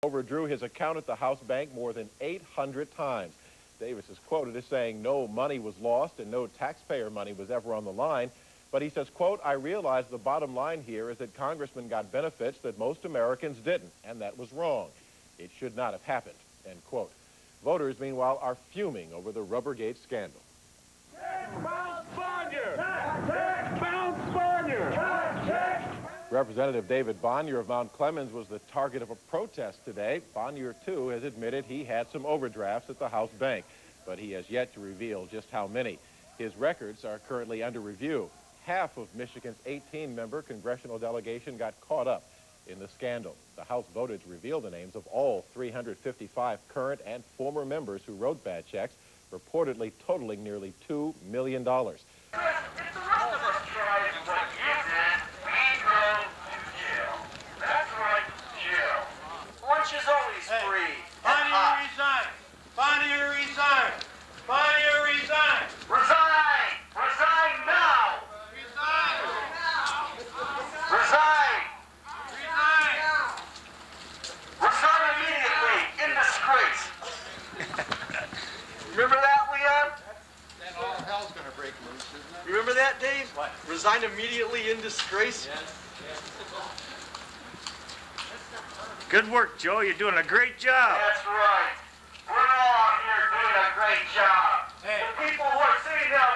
overdrew his account at the House Bank more than 800 times. Davis is quoted as saying no money was lost and no taxpayer money was ever on the line. But he says, quote, "I realize the bottom line here is that Congressman got benefits that most Americans didn't, and that was wrong. It should not have happened," end quote. Voters, meanwhile, are fuming over the Rubbergate scandal. Bounce Bonior! Bounce Bonior! Representative David Bonior of Mount Clemens was the target of a protest today. Bonior, too, has admitted he had some overdrafts at the House Bank, but he has yet to reveal just how many. His records are currently under review. Half of Michigan's 18-member congressional delegation got caught up in the scandal. The House voted to reveal the names of all 355 current and former members who wrote bad checks, reportedly totaling nearly $2 million. Lunch is always free. Bonior resign! Bonior resign! Bonior resign! Resign! Resign now! Resign! Resign! Resign! Resign immediately, in disgrace. Remember that, Leon? Then all hell's gonna break loose, isn't it? Remember that, Dave? What? Resign immediately, in disgrace? Yes. Good work, Joe. You're doing a great job. That's right. We're all out here doing a great job. Hey. The people who are sitting there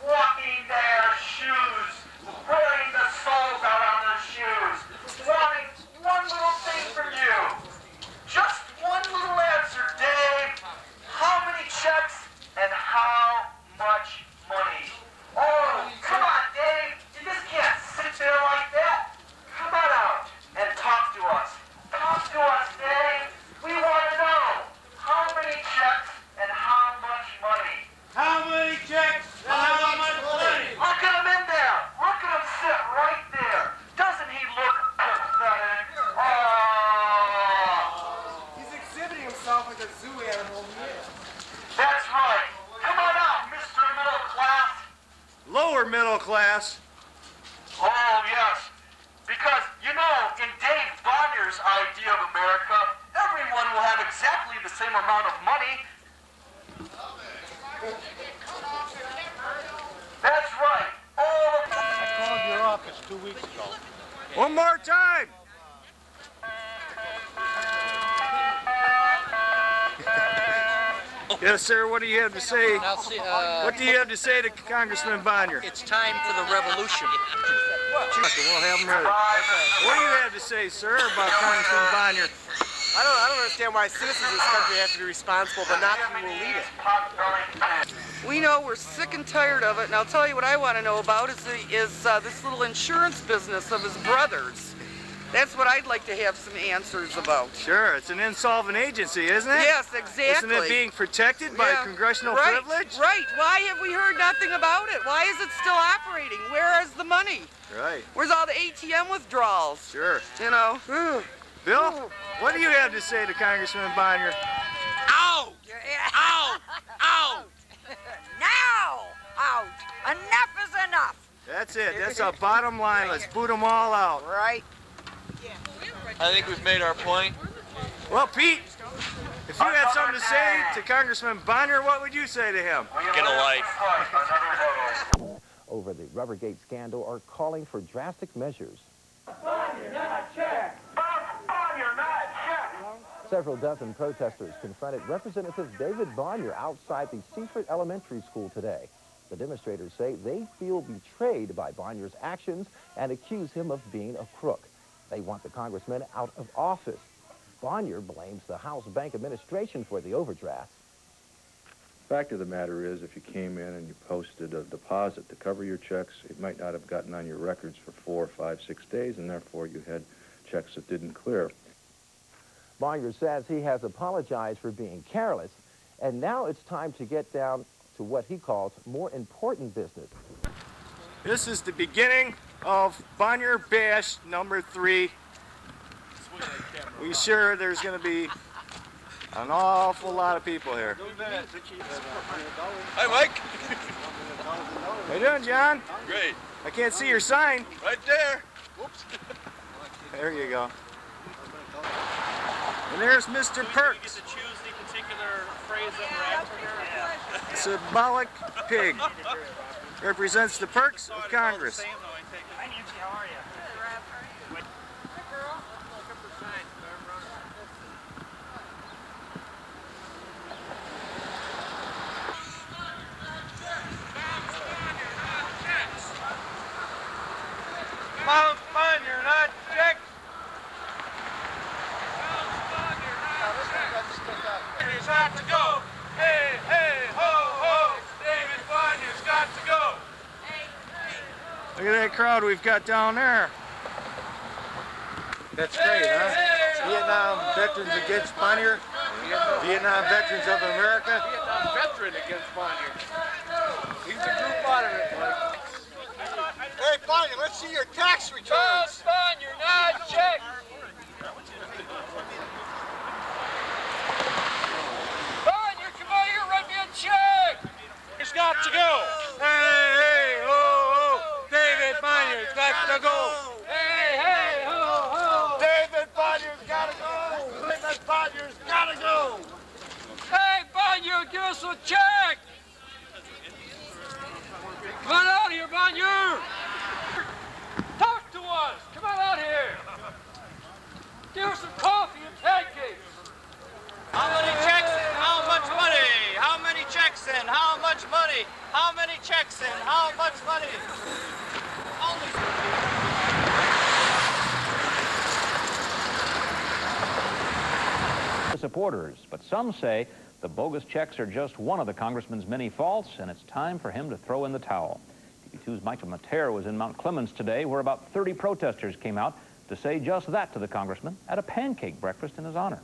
walking their shoes, wearing the soles out on their shoes, wanting one little thing from you. Just one little answer, Dave. How many checks and how much money? Oh, come on, Dave. You just can't sit there like that. Come on out and talk to us. Talk to us, Dave. We want to know how many checks and how much money. How many checks and how much money? Look at him in there. Look at him sit right there. Doesn't he look pathetic? Oh. He's exhibiting himself like a zoo animal. That's right. Come on out, Mr. Middle Class. Lower middle class. Oh, yes. Because, you know, in Dave Bonier's idea of America, everyone will have exactly the same amount of money. That's right. All of I called your office 2 weeks ago. One more time. Yes, sir. What do you have to say? Now, see, What do you have to say to Congressman Bonior? it's time for the revolution. We'll have him ready. What do you have to say, sir, about Congressman Bonior? I don't understand why citizens of this country have to be responsible, but not who will lead it. We know we're sick and tired of it, and I'll tell you what I want to know about is this little insurance business of his brother's. That's what I'd like to have some answers about. Sure, it's an insolvent agency, isn't it? Yes, exactly. Isn't it being protected by congressional privilege? Right. Why have we heard nothing about it? Why is it still operating? Where is the money? Right. Where's all the ATM withdrawals? Sure. You know? Bill, what do you have to say to Congressman Bonior? Out! Out! Out! Now! Out! Enough is enough! That's it. That's our bottom line. Let's boot them all out. Right? I think we've made our point. Well, Pete, if you had something to say to Congressman Bonior, what would you say to him? Get a life. Over the Rubbergate scandal are calling for drastic measures. Bonior, not check! Bonior, not check! Several dozen protesters confronted Representative David Bonior outside the Seaford Elementary School today. The demonstrators say they feel betrayed by Bonior's actions and accuse him of being a crook. They want the congressman out of office. Bonior blames the House Bank administration for the overdraft. Fact of the matter is, if you came in and you posted a deposit to cover your checks, it might not have gotten on your records for 4, 5, 6 days, and therefore you had checks that didn't clear. Bonior says he has apologized for being careless, and now it's time to get down to what he calls more important business. This is the beginning of Bonior Bash number 3. We sure there's going to be an awful lot of people here. Hi, Mike. How you doing, John? Great. I can't see your sign. Right there. Whoops. There you go. And there's Mr. Perks. We get to choose the particular phrase that we're after here. Symbolic pig. Represents the perks of Congress. Hi, Nancy. How are you? Mount Bonior, not checks. Bonier's got to go. Hey, hey, ho, ho. David Bonier's got to go. Look at that crowd we've got down there. That's great, huh? Vietnam Veterans Against Bonior. Vietnam Veterans of America. Vietnam veteran against Bonior. He's a group auditor, Mike. Hey, Bonior, let's see your tax returns. Bonior, not checks. Bonior, come out here, write me a check. He's got to go. Hey, hey, ho, ho. David Bonier's got to go. Hey, hey, ho, ho. David Bonier's got to go. David Bonier's got to go. Hey, Bonior, give us a check. Come on out here, Bonior. Talk to us. Come on out here. Give us some coffee and pancakes. How many checks and how much money? How many checks and how much money? How many checks and how much money? Supporters, but some say the bogus checks are just one of the congressman's many faults, and it's time for him to throw in the towel. TV2's Michael Matera was in Mount Clemens today, where about 30 protesters came out to say just that to the congressman at a pancake breakfast in his honor.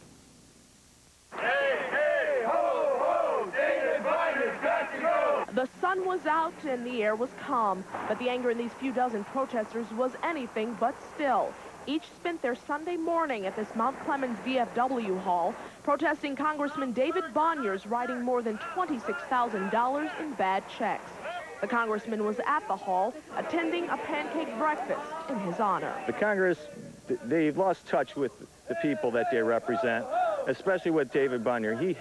Hey, hey, ho, ho, David Bonier's got to go. The sun was out and the air was calm, but the anger in these few dozen protesters was anything but still. Each spent their Sunday morning at this Mount Clemens VFW hall protesting Congressman David Bonier's writing more than $26,000 in bad checks. The congressman was at the hall attending a pancake breakfast in his honor. The Congress, they've lost touch with the people that they represent, especially with David Bonior. He's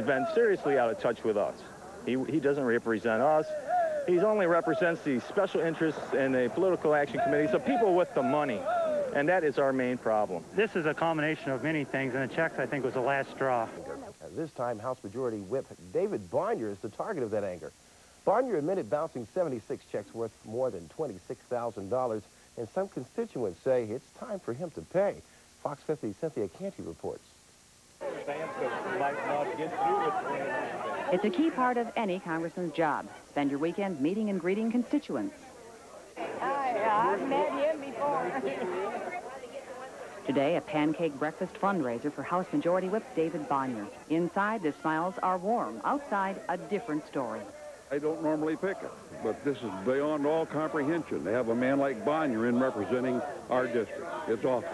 been seriously out of touch with us. He doesn't represent us. He only represents the special interests and the political action committees of people with the money, and that is our main problem. This is a combination of many things, and the checks, I think, was the last straw. This time, House Majority Whip David Bonior is the target of that anger. Bonior admitted bouncing 76 checks worth more than $26,000, and some constituents say it's time for him to pay. Fox 50's Cynthia Canty reports. It's a key part of any congressman's job. Spend your weekend meeting and greeting constituents. I've met him before. Today, a pancake breakfast fundraiser for House Majority Whip David Bonior. Inside, the smiles are warm. Outside, a different story. I don't normally pick it, but this is beyond all comprehension to have a man like Bonior in representing our district. It's awful.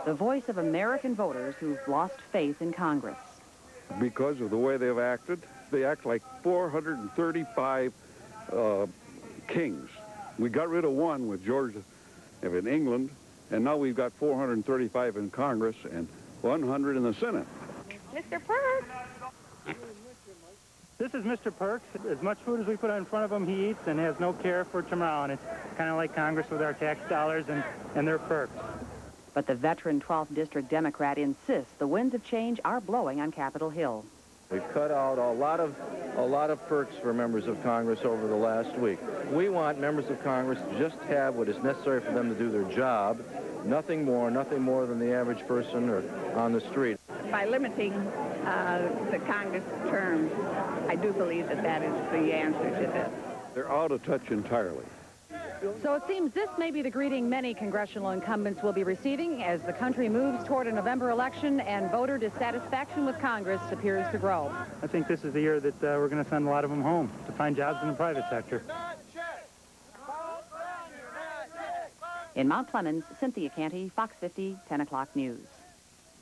The voice of American voters who've lost faith in Congress. Because of the way they've acted, they act like 435 kings. We got rid of one with George in England, and now we've got 435 in Congress and 100 in the Senate. Mr. Perks. This is Mr. Perks. As much food as we put in front of him, he eats and has no care for tomorrow. And it's kind of like Congress with our tax dollars and their perks. But the veteran 12th District Democrat insists the winds of change are blowing on Capitol Hill. We've cut out a lot of perks for members of Congress over the last week. We want members of Congress to just have what is necessary for them to do their job, nothing more than the average person or on the street. By limiting the Congress terms, I do believe that is the answer to this. They're out of touch entirely. So it seems this may be the greeting many congressional incumbents will be receiving as the country moves toward a November election and voter dissatisfaction with Congress appears to grow. I think this is the year that we're going to send a lot of them home to find jobs in the private sector. In Mount Clemens, Cynthia Canty, Fox 50, 10 o'clock news.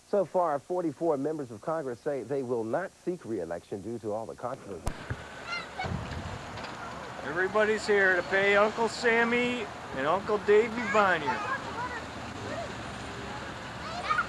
So far, 44 members of Congress say they will not seek re-election due to all the controversy. Everybody's here to pay Uncle Sammy and Uncle Davy Bonior.